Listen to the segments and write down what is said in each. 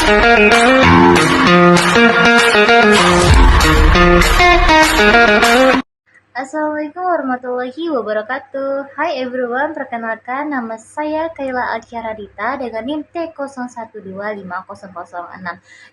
Assalamualaikum warahmatullahi wabarakatuh. Hai everyone, perkenalkan nama saya Kayla Alkiaradita dengan NIM T01250006.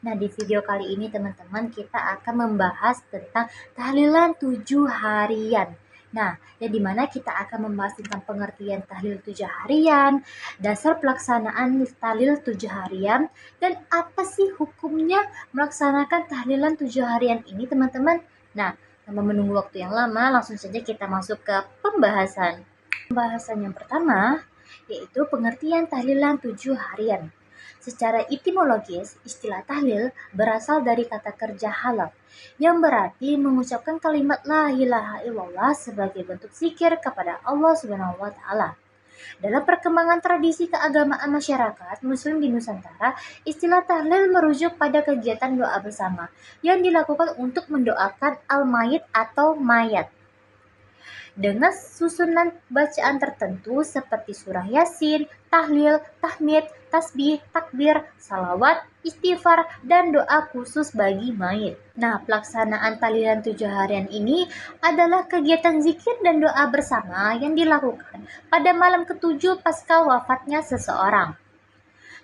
Nah, di video kali ini teman-teman kita akan membahas tentang tahlilan 7 harian. Nah, yang dimana kita akan membahas tentang pengertian tahlil 7 harian, dasar pelaksanaan tahlil 7 harian, dan apa sih hukumnya melaksanakan tahlilan 7 harian ini teman-teman. Nah, tanpa menunggu waktu yang lama, langsung saja kita masuk ke pembahasan. Pembahasan yang pertama, yaitu pengertian tahlilan 7 harian. Secara etimologis, istilah tahlil berasal dari kata kerja halal, yang berarti mengucapkan kalimat la ilaha illallah sebagai bentuk zikir kepada Allah Subhanahu wa Ta'ala. Dalam perkembangan tradisi keagamaan masyarakat Muslim di Nusantara, istilah tahlil merujuk pada kegiatan doa bersama yang dilakukan untuk mendoakan al-mayit atau mayat dengan susunan bacaan tertentu seperti surah Yasin, tahlil, tahmid, tasbih, takbir, salawat, istighfar, dan doa khusus bagi mayit. Nah, pelaksanaan tahlilan 7 harian ini adalah kegiatan zikir dan doa bersama yang dilakukan pada malam ke-7 pasca wafatnya seseorang.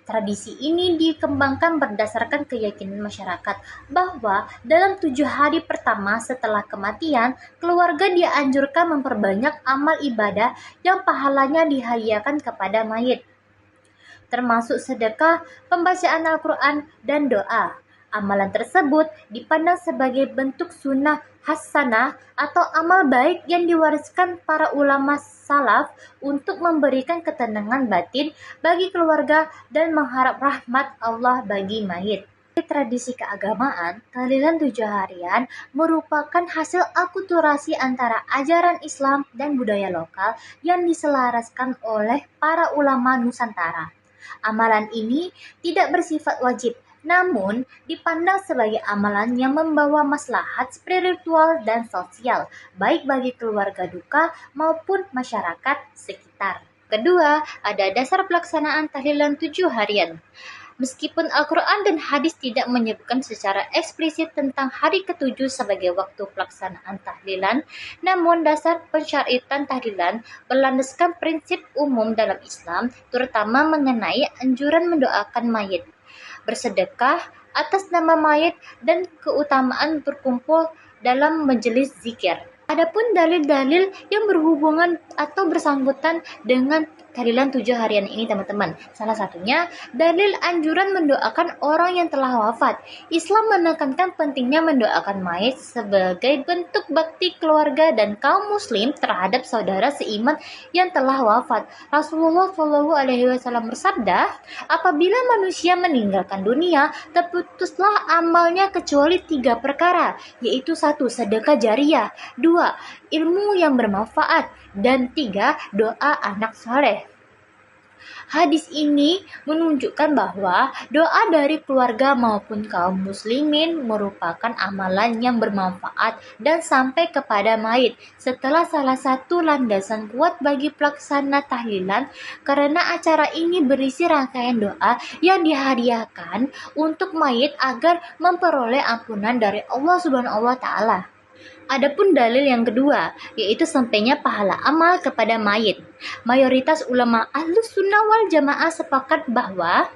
Tradisi ini dikembangkan berdasarkan keyakinan masyarakat bahwa dalam 7 hari pertama setelah kematian, keluarga dianjurkan memperbanyak amal ibadah yang pahalanya dihadiahkan kepada mayit, termasuk sedekah, pembacaan Al-Quran, dan doa. Amalan tersebut dipandang sebagai bentuk sunnah hasanah atau amal baik yang diwariskan para ulama salaf untuk memberikan ketenangan batin bagi keluarga dan mengharap rahmat Allah bagi mayit. Di tradisi keagamaan, tahlilan 7 harian merupakan hasil akulturasi antara ajaran Islam dan budaya lokal yang diselaraskan oleh para ulama Nusantara. Amalan ini tidak bersifat wajib, namun dipandang sebagai amalan yang membawa maslahat spiritual dan sosial, baik bagi keluarga duka maupun masyarakat sekitar. Kedua, ada dasar pelaksanaan tahlilan 7 harian. Meskipun Al-Quran dan hadis tidak menyebutkan secara eksplisit tentang hari ke-7 sebagai waktu pelaksanaan tahlilan, namun dasar pensyariatan tahlilan berlandaskan prinsip umum dalam Islam, terutama mengenai anjuran mendoakan mayit, bersedekah atas nama mayit, dan keutamaan berkumpul dalam majelis zikir. Adapun dalil-dalil yang berhubungan atau bersangkutan dengan tahlilan 7 harian ini teman-teman. Salah satunya dalil anjuran mendoakan orang yang telah wafat. Islam menekankan pentingnya mendoakan mayit sebagai bentuk bakti keluarga dan kaum muslim terhadap saudara seiman yang telah wafat. Rasulullah SAW bersabda, apabila manusia meninggalkan dunia, terputuslah amalnya kecuali 3 perkara, yaitu 1. Sedekah jariyah, 2. Ilmu yang bermanfaat, dan 3. Doa anak soleh. Hadis ini menunjukkan bahwa doa dari keluarga maupun kaum muslimin merupakan amalan yang bermanfaat dan sampai kepada mayit setelah salah satu landasan kuat bagi pelaksana tahlilan, karena acara ini berisi rangkaian doa yang dihadiahkan untuk mayit agar memperoleh ampunan dari Allah Subhanahu wa Ta'ala. Adapun dalil yang kedua, yaitu sampainya pahala amal kepada mayit. Mayoritas ulama Ahlus Sunnah wal Jamaah sepakat bahwa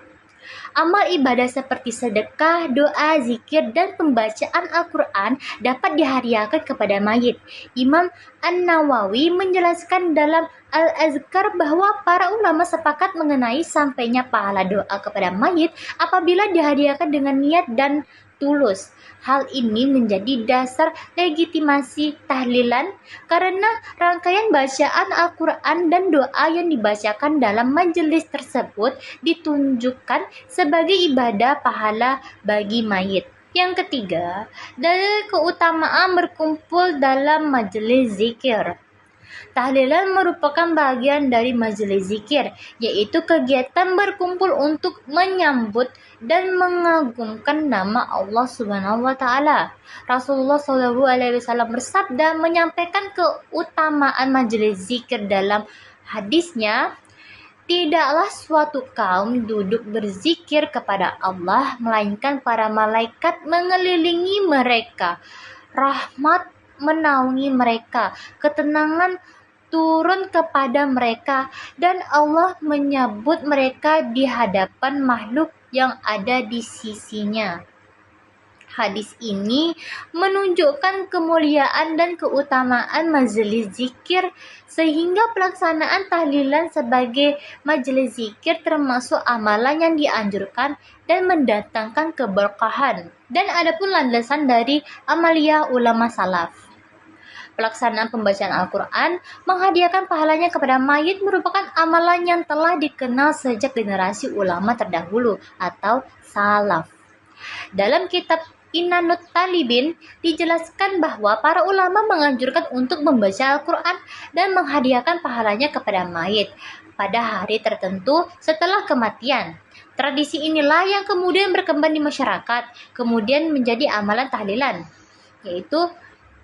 amal ibadah seperti sedekah, doa, zikir, dan pembacaan Al-Quran dapat dihadiahkan kepada mayit. Imam An-Nawawi menjelaskan dalam Al-Azkar bahwa para ulama sepakat mengenai sampainya pahala doa kepada mayit apabila dihadiahkan dengan niat dan tulus. Hal ini menjadi dasar legitimasi tahlilan karena rangkaian bacaan Al-Quran dan doa yang dibacakan dalam majelis tersebut ditunjukkan sebagai ibadah pahala bagi mayit. Yang ketiga, dalil keutamaan berkumpul dalam majelis zikir. Tahlilan merupakan bagian dari majelis zikir, yaitu kegiatan berkumpul untuk menyambut dan mengagungkan nama Allah Subhanahu wa Ta'ala. Rasulullah SAW bersabda menyampaikan keutamaan majelis zikir dalam hadisnya, Tidaklah suatu kaum duduk berzikir kepada Allah, melainkan para malaikat mengelilingi mereka. Rahmat menaungi mereka, ketenangan turun kepada mereka, dan Allah menyebut mereka di hadapan makhluk yang ada di sisinya. Hadis ini menunjukkan kemuliaan dan keutamaan majelis zikir, sehingga pelaksanaan tahlilan sebagai majelis zikir termasuk amalan yang dianjurkan dan mendatangkan keberkahan. Dan adapun landasan dari amalia ulama salaf. Pelaksanaan pembacaan Al-Quran, menghadiahkan pahalanya kepada mayit merupakan amalan yang telah dikenal sejak generasi ulama terdahulu atau salaf. Dalam kitab Inanut Talibin dijelaskan bahwa para ulama menganjurkan untuk membaca Al-Quran dan menghadiahkan pahalanya kepada mayit pada hari tertentu setelah kematian. Tradisi inilah yang kemudian berkembang di masyarakat, kemudian menjadi amalan tahlilan, yaitu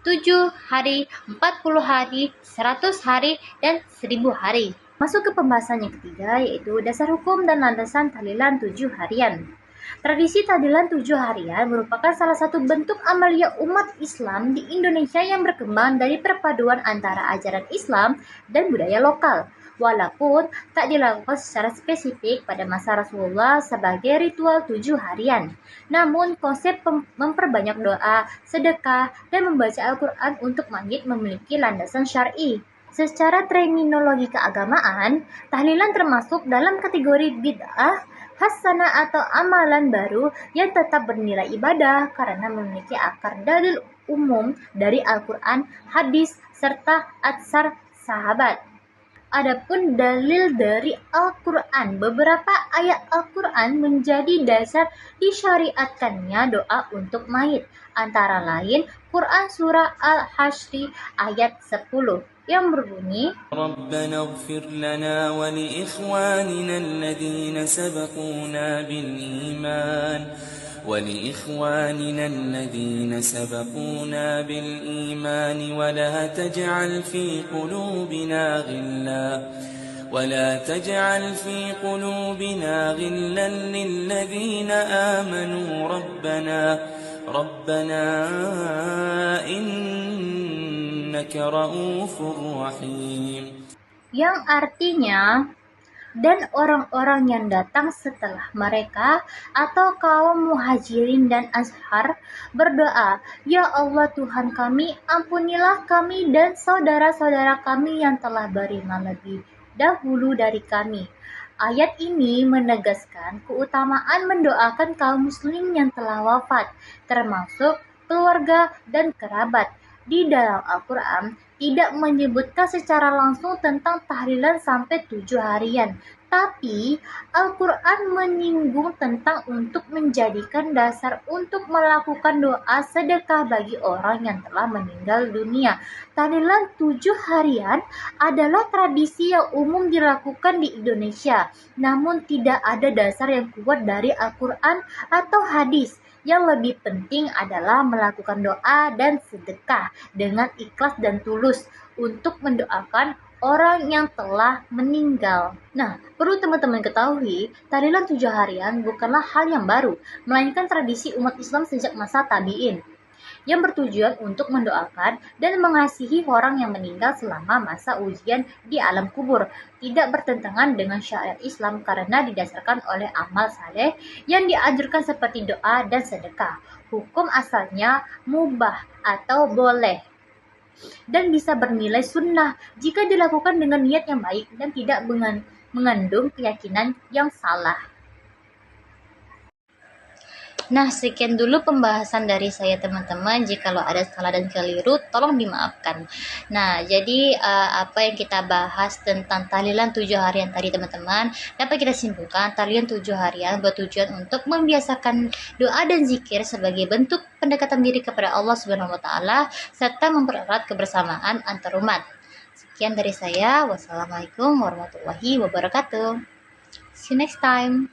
7 hari, 40 hari, 100 hari, dan 1000 hari. Masuk ke pembahasan yang ketiga, yaitu dasar hukum dan landasan tahlilan 7 harian. Tradisi tahlilan 7 harian merupakan salah satu bentuk amalia umat Islam di Indonesia yang berkembang dari perpaduan antara ajaran Islam dan budaya lokal. Walaupun tak dilakukan secara spesifik pada masa Rasulullah sebagai ritual 7 harian. Namun konsep memperbanyak doa, sedekah, dan membaca Al-Quran untuk mayit memiliki landasan syar'i. Secara terminologi keagamaan, tahlilan termasuk dalam kategori bid'ah hasanah atau amalan baru yang tetap bernilai ibadah karena memiliki akar dalil umum dari Al-Quran, hadis, serta atsar sahabat. Adapun dalil dari Al-Quran, beberapa ayat Al-Quran menjadi dasar disyariatkannya doa untuk mayit. Antara lain, Quran Surah Al-Hasyr ayat 10 yang berbunyi, ربنا اغفر لنا ولإخواننا الذين سبقونا بالإيمان ولا تجعل في قلوبنا غلا للذين آمنوا ربنا إنك رؤوف رحيم. Yang artinya, dan orang-orang yang datang setelah mereka atau kaum muhajirin dan ashar berdoa, Ya Allah Tuhan kami, ampunilah kami dan saudara-saudara kami yang telah beriman lebih dahulu dari kami. Ayat ini menegaskan keutamaan mendoakan kaum muslim yang telah wafat, termasuk keluarga dan kerabat. Di dalam Al-Quran tidak menyebutkan secara langsung tentang tahlilan sampai 7 harian, tapi Al-Quran menyinggung tentang untuk menjadikan dasar untuk melakukan doa sedekah bagi orang yang telah meninggal dunia. Tahlilan 7 harian adalah tradisi yang umum dilakukan di Indonesia, namun tidak ada dasar yang kuat dari Al-Quran atau hadis. Yang lebih penting adalah melakukan doa dan sedekah dengan ikhlas dan tulus untuk mendoakan orang yang telah meninggal. Nah, perlu teman-teman ketahui, tahlilan 7 harian bukanlah hal yang baru, melainkan tradisi umat Islam sejak masa tabi'in, yang bertujuan untuk mendoakan dan mengasihi orang yang meninggal selama masa ujian di alam kubur. Tidak bertentangan dengan syariat Islam karena didasarkan oleh amal saleh yang dianjurkan seperti doa dan sedekah. Hukum asalnya mubah atau boleh dan bisa bernilai sunnah jika dilakukan dengan niat yang baik dan tidak mengandung keyakinan yang salah. Nah, sekian dulu pembahasan dari saya teman-teman. Jikalau ada salah dan keliru, tolong dimaafkan. Nah, jadi apa yang kita bahas tentang tahlilan 7 harian tadi teman-teman, dapat kita simpulkan tahlilan 7 harian bertujuan untuk membiasakan doa dan zikir sebagai bentuk pendekatan diri kepada Allah Subhanahu wa taala serta mempererat kebersamaan antar umat. Sekian dari saya. Wassalamualaikum warahmatullahi wabarakatuh. See you next time.